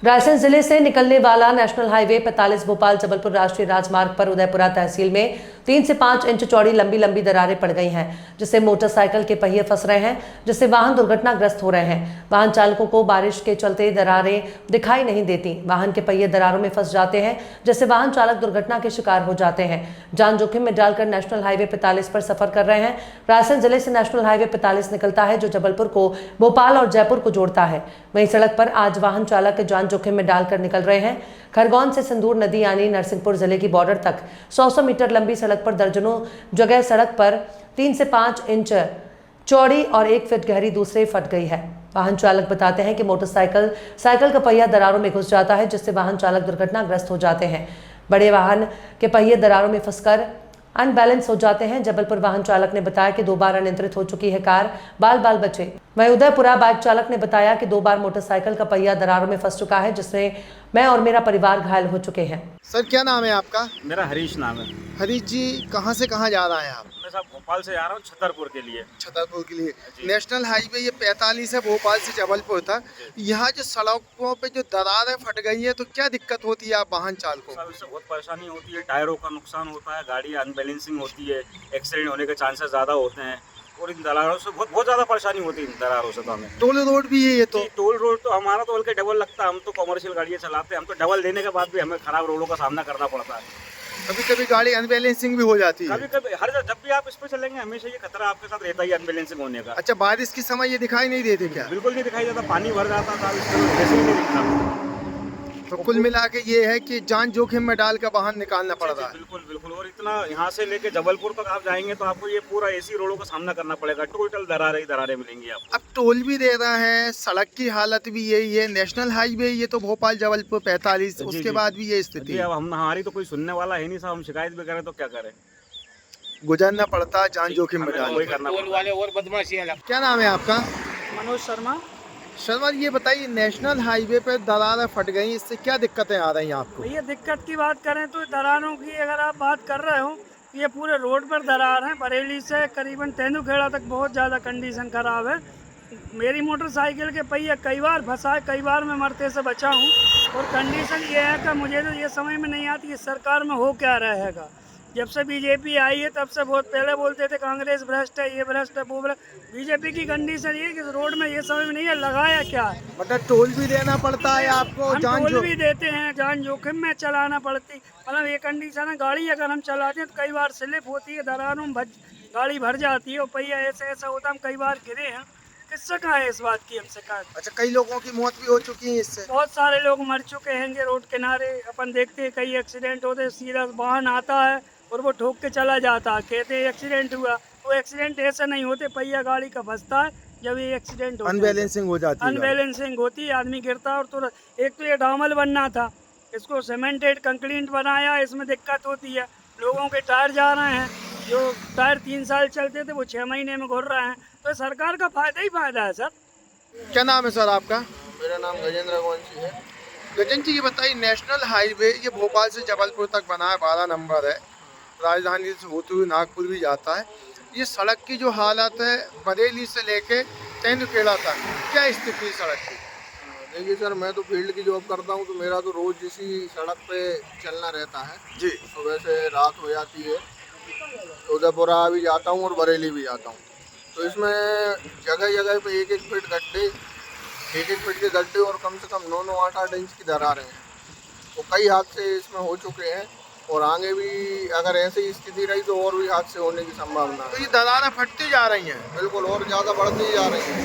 रायसेन जिले से निकलने वाला नेशनल हाईवे 45 भोपाल जबलपुर राष्ट्रीय राजमार्ग पर उदयपुरा तहसील में 3 से 5 इंच चौड़ी लंबी दरारें पड़ गई हैं, जिससे मोटरसाइकिल के पहिए फंस रहे हैं, जिससे वाहन दुर्घटनाग्रस्त हो रहे हैं। वाहन चालकों को बारिश के चलते दरारें दिखाई नहीं देती, वाहन के पहिए दरारों में फंस जाते हैं, जिससे वाहन चालक दुर्घटना के शिकार हो जाते हैं। जान जोखिम में डालकर नेशनल हाईवे 45 पर सफर कर रहे हैं। रायसेन जिले से नेशनल हाईवे 45 निकलता है, जो जबलपुर को भोपाल और जयपुर को जोड़ता है। वहीं सड़क पर आज वाहन चालक जान जोखिम में डालकर निकल रहे हैं। खरगोन से सिंदूर नदी यानी नरसिंहपुर जिले की बॉर्डर तक 100 मीटर लंबी सड़क पर दर्जनों जगह सड़क पर 3 से 5 इंच चौड़ी और 1 फीट गहरी दूसरे फट गई है। वाहन चालक बताते हैं कि साइकिल का पहिया दरारों में घुस जाता है, जिससे वाहन चालक दुर्घटनाग्रस्त हो जाते हैं। बड़े वाहन के पहिए दरारों में फंसकर अनबैलेंस हो जाते हैं। जबलपुर वाहन चालक ने बताया कि 2 बार अनियंत्रित हो चुकी है कार, बाल बचे। वहीं उदयपुरा बाइक चालक ने बताया कि 2 बार मोटरसाइकिल का पहिया दरारों में फंस चुका है, जिसमें मैं और मेरा परिवार घायल हो चुके हैं। सर क्या नाम है आपका? मेरा हरीश नाम है। हरीश जी, कहाँ से कहाँ जा रहे हैं आप? मैं साहब भोपाल से जा रहा हूँ छतरपुर के लिए। छतरपुर के लिए। नेशनल हाईवे ये 45 है, भोपाल से जबलपुर था। यहाँ जो सड़कों पे जो दरारें फट गई है, तो क्या दिक्कत होती है आप वाहन चालकों को? इससे बहुत परेशानी होती है, टायरों का नुकसान होता है, गाड़ी अनबैलेंसिंग होती है, एक्सीडेंट होने के चांसेस ज़्यादा होते हैं और इन दरारों से बहुत ज़्यादा परेशानी होती है। इन दरारों से तो हमें टोल रोड भी है ये तो? टोल रोड तो हमारा तो बल्कि डबल लगता है। हम तो कमर्शियल गाड़ियाँ चलाते हैं, हम तो डबल देने के बाद भी हमें खराब रोडों का सामना करना पड़ता है। कभी कभी गाड़ी अनबैलेंसिंग भी हो जाती है। कभी हर जब भी आप इस पर चलेंगे हमेशा ये खतरा आपके साथ रहता ही अनबैलेंसिंग होने का। अच्छा, बारिश के समय ये दिखाई नहीं देते क्या? बिल्कुल नहीं दिखाई देता, पानी भर जाता था, वैसे ही नहीं दिखता। तो कुल मिला के ये है कि जान जोखिम में डाल कर वाहन निकालना पड़ रहा है। बिल्कुल। और इतना यहाँ से लेके जबलपुर तक आप जाएंगे तो आपको ये पूरा ऐसी रोडों का सामना करना पड़ेगा। टोटल दरारें मिलेंगी आपको। अब टोल भी दे रहा है, सड़क की हालत भी यही है। नेशनल हाईवे ये तो भोपाल जबलपुर 45, उसके बाद भी ये स्थिति है। अब हमारी तो कोई सुनने वाला है नहीं साहब, हम शिकायत भी करें तो क्या करें, गुजरना पड़ता है जान जोखिम में डाल। टोल वाले और बदमाशी है। क्या नाम है आपका? मनोज शर्मा। शर्मा जी, ये बताइए, नेशनल हाईवे पे दरारें फट गई, इससे क्या दिक्कतें आ रही हैं आपको? भैया दिक्कत की बात करें तो दरारों की अगर आप बात कर रहे हो, ये पूरे रोड पर दरार हैं। बरेली से करीबन तेंदुखेड़ा तक बहुत ज़्यादा कंडीशन खराब है। मेरी मोटरसाइकिल के पहिए कई बार फंसा है, कई बार मैं मरते से बचा हूँ। और कंडीशन ये है कि मुझे तो ये समझ में नहीं आती कि सरकार में हो क्या रहेगा। जब से बीजेपी आई है तब से बहुत पहले बोलते थे कांग्रेस भ्रष्ट है, ये भ्रष्ट है, वो भ्रष्ट। बीजेपी की कंडीशन ये कि रोड में ये समझ में नहीं है लगाया क्या है। मतलब टोल भी देना पड़ता है आपको? हम टोल भी देते हैं, जान जोखिम में चलाना पड़ती। मतलब ये कंडीशन है, गाड़ी अगर हम चलाते हैं तो कई बार स्लिप होती है, दरारों में गाड़ी भर जाती है और पहिया ऐसा होता है। हम कई बार गिरे हैं, किससे कहा है इस बात की हमसे कहा? अच्छा, कई लोगों की मौत भी हो चुकी है इससे? बहुत सारे लोग मर चुके हैं रोड किनारे। अपन देखते हैं कई एक्सीडेंट होते, सीधा वाहन आता है और वो ठोक के चला जाता है, कहते हैं एक्सीडेंट हुआ। वो एक्सीडेंट ऐसा नहीं होते, पहिया गाड़ी का फंसता है जब ये एक्सीडेंट होता है, अनबैलेंसिंग हो जाती है। अनबैलेंसिंग होती है, आदमी गिरता है और तुरंत। एक तो ये डामल बनना था, इसको सीमेंटेड कंक्रीट बनाया, इसमें दिक्कत होती है। लोगों के टायर जा रहे हैं, जो टायर 3 साल चलते थे वो 6 महीने में घुर रहे हैं। तो सरकार का फायदा ही फायदा है सर। क्या नाम है सर आपका? मेरा नाम गजेंद्र गोवंशी है। गजन जी, ये बताइए, नेशनल हाईवे ये भोपाल से जबलपुर तक बना है, 12 नंबर है, राजधानी से होते हुए नागपुर भी जाता है। ये सड़क की जो हालत है, बरेली से लेके तेंदुखेड़ा तक, क्या स्थिति सड़क की? देखिए सर, मैं तो फील्ड की जॉब करता हूँ, तो मेरा तो रोज़ इसी सड़क पे चलना रहता है जी। सुबह से रात हो जाती है। उदयपुरा भी जाता हूँ और बरेली भी जाता हूँ, तो इसमें जगह जगह पे 1-1 फीट गड्ढे, 1-1 फीट के गड्ढे और कम से कम 9-9, 8-8 इंच की दरारें हैं। तो कई हादसे इसमें हो चुके हैं और आगे भी अगर ऐसी स्थिति रही तो और भी हादसे होने की संभावना है। तो ये दरारें फटती जा रही हैं? बिल्कुल, और ज़्यादा बढ़ती जा रही हैं।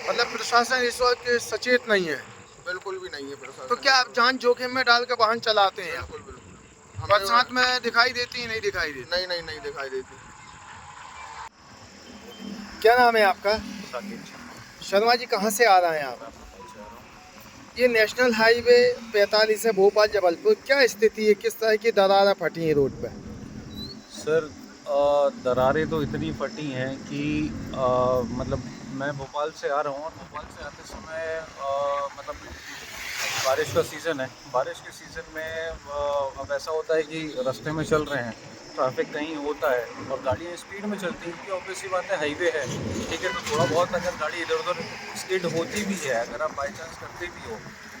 मतलब प्रशासन इस वक्त सचेत नहीं है? बिल्कुल भी नहीं है प्रशासन। तो क्या आप जान जोखिम में डाल कर वाहन चलाते हैं? बिल्कुल। बरसात में दिखाई देती है, नहीं दिखाई देती? नहीं दिखाई देती। क्या नाम है आपका? शर्मा जी, कहाँ से आ रहे हैं आप? ये नेशनल हाईवे 45 है, भोपाल जबलपुर, क्या स्थिति है? किस तरह की दरारें फटी हैं रोड पे? सर, दरारें तो इतनी फटी हैं कि मतलब मैं भोपाल से आ रहा हूँ और भोपाल से आते समय मतलब बारिश का सीज़न है। बारिश के सीज़न में अब ऐसा होता है कि रास्ते में चल रहे हैं, ट्रैफिक कहीं होता है और गाड़ियाँ स्पीड में चलती हैं क्योंकि ऑब्वियस सी बात है, हाईवे है, ठीक है। तो थोड़ा बहुत अगर गाड़ी इधर उधर स्किड होती भी है, अगर आप बाई चांस करते भी हो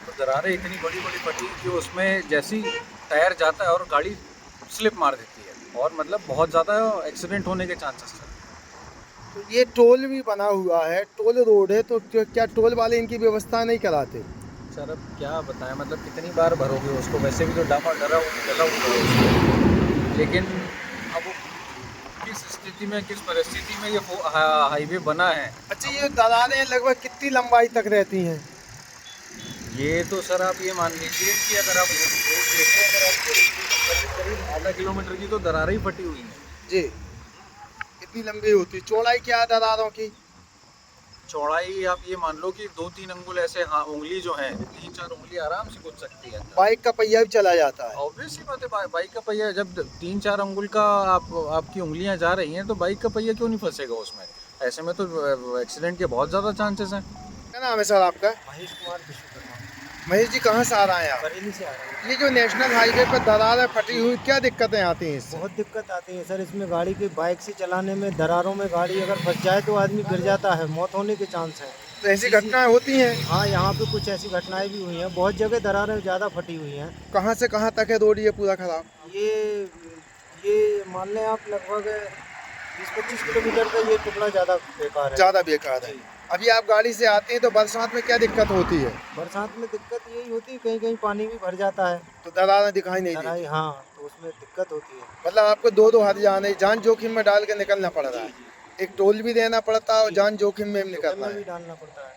तो दरारें इतनी बड़ी बड़ी फटी कि उसमें जैसी टायर जाता है और गाड़ी स्लिप मार देती है और मतलब बहुत ज़्यादा एक्सीडेंट होने के चांसेस हैं। तो ये टोल भी बना हुआ है, टोल रोड है, तो क्या टोल वाले इनकी व्यवस्था नहीं कराते? सर अब क्या बताएं, मतलब कितनी बार भरोगे उसको, वैसे भी तो डला हुआ है उसको। लेकिन अब वो किस स्थिति में, किस परिस्थिति में ये हाईवे बना है। अच्छा, ये दरारें लगभग कितनी लंबाई तक रहती हैं? ये तो सर आप ये मान लीजिए कि अगर आप रोड देखें, अगर आप करीब आधा किलोमीटर की तो दरारें ही फटी हुई हैं। जी, कितनी लंबी होती? चौड़ाई क्या है दरारों की? चौड़ाई आप ये मान लो कि 2-3 अंगुल ऐसे, हाँ उंगली जो है 3-4 उंगली आराम से घुस सकती है। बाइक का पहिया भी चला जाता है। ऑब्वियस ही बात है, बाइक का पहिया जब 3-4 अंगुल का आपकी उंगलियां जा रही हैं तो बाइक का पहिया क्यों नहीं फंसेगा उसमें। ऐसे में तो एक्सीडेंट के बहुत ज़्यादा चांसेस हैं। क्या नाम है सर आपका? महेश कुमार विश्वकर्मा, महेश जी, कहाँ से आ रहे हैं आप? बरेली से आ रहे हैं। ये जो नेशनल हाईवे पर दरारें फटी हुई, क्या दिक्कतें आती हैं इससे? बहुत दिक्कत आती है सर इसमें, गाड़ी की बाइक से चलाने में दरारों में गाड़ी अगर फंस जाए तो आदमी गिर जाता है, मौत होने के चांस है। तो ऐसी घटनाएं होती हैं? हाँ, यहाँ पे कुछ ऐसी घटनाएं भी हुई हैं, बहुत जगह दरारें ज़्यादा फटी हुई हैं। कहाँ से कहाँ तक है रोड ये पूरा खराब? ये मान लें आप लगभग 20-25 किलोमीटर का ये टुकड़ा ज़्यादा बेकार है। ज़्यादा बेकार है। अभी आप गाड़ी से आते हैं तो बरसात में क्या दिक्कत होती है? बरसात में दिक्कत यही होती है, कहीं कहीं पानी भी भर जाता है, तो दरारें दिखाई नहीं देती। दराई, हाँ, तो उसमें दिक्कत होती है। मतलब आपको दो हाथ जान जोखिम में डाल के निकलना पड़ रहा है। एक टोल भी देना पड़ता है और जान जोखिम में भी निकलना में है। भी डालना पड़ता है।